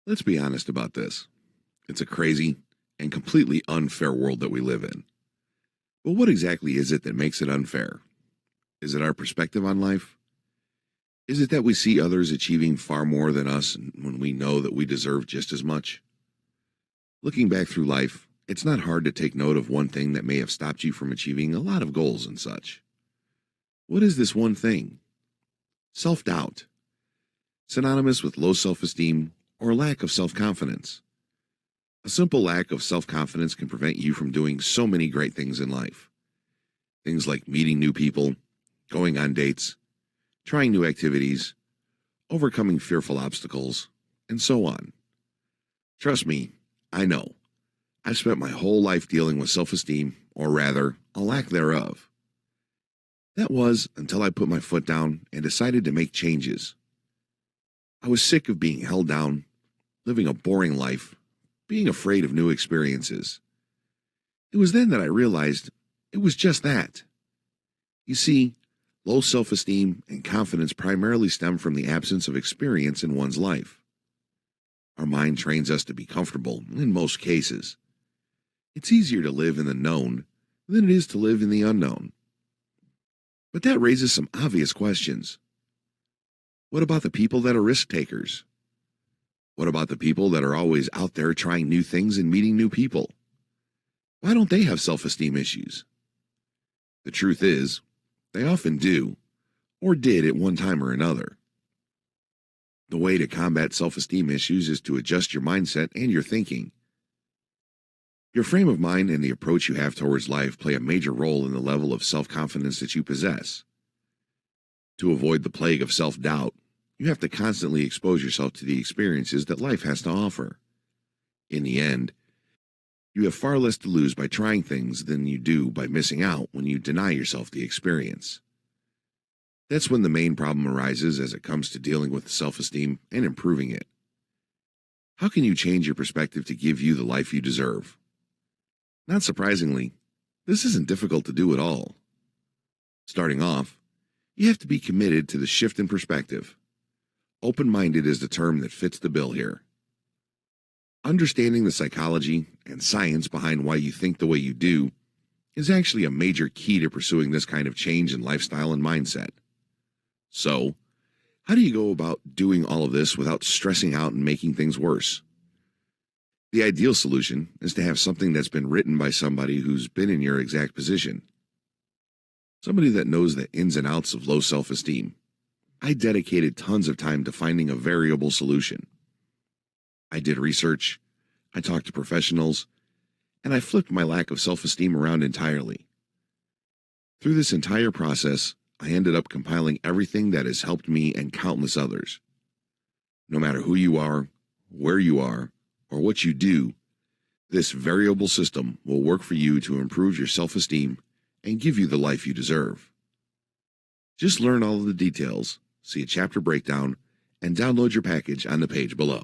Let's be honest about this. It's a crazy and completely unfair world that we live in. But what exactly is it that makes it unfair? Is it our perspective on life? Is it that we see others achieving far more than us when we know that we deserve just as much? Looking back through life, it's not hard to take note of one thing that may have stopped you from achieving a lot of goals and such. What is this one thing? Self-doubt, synonymous with low self-esteem or lack of self-confidence. A simple lack of self-confidence can prevent you from doing so many great things in life. Things like meeting new people, going on dates, trying new activities, overcoming fearful obstacles, and so on. Trust me, I know. I've spent my whole life dealing with self-esteem, or rather, a lack thereof. That was until I put my foot down and decided to make changes. I was sick of being held down, living a boring life, being afraid of new experiences. It was then that I realized it was just that. You see, low self-esteem and confidence primarily stem from the absence of experience in one's life. Our mind trains us to be comfortable in most cases. It's easier to live in the known than it is to live in the unknown. But that raises some obvious questions. What about the people that are risk takers? What about the people that are always out there trying new things and meeting new people? Why don't they have self-esteem issues? The truth is, they often do, or did at one time or another. The way to combat self-esteem issues is to adjust your mindset and your thinking. Your frame of mind and the approach you have towards life play a major role in the level of self-confidence that you possess. To avoid the plague of self-doubt, you have to constantly expose yourself to the experiences that life has to offer. In the end, you have far less to lose by trying things than you do by missing out when you deny yourself the experience. That's when the main problem arises as it comes to dealing with self-esteem and improving it. How can you change your perspective to give you the life you deserve? Not surprisingly, this isn't difficult to do at all. Starting off, you have to be committed to the shift in perspective. Open-minded is the term that fits the bill here. Understanding the psychology and science behind why you think the way you do is actually a major key to pursuing this kind of change in lifestyle and mindset. So, how do you go about doing all of this without stressing out and making things worse? The ideal solution is to have something that's been written by somebody who's been in your exact position. Somebody that knows the ins and outs of low self-esteem. I dedicated tons of time to finding a variable solution. I did research, I talked to professionals, and I flipped my lack of self-esteem around entirely. Through this entire process, I ended up compiling everything that has helped me and countless others. No matter who you are, where you are, or what you do, this variable system will work for you to improve your self-esteem and give you the life you deserve. Just learn all of the details, see a chapter breakdown, and download your package on the page below.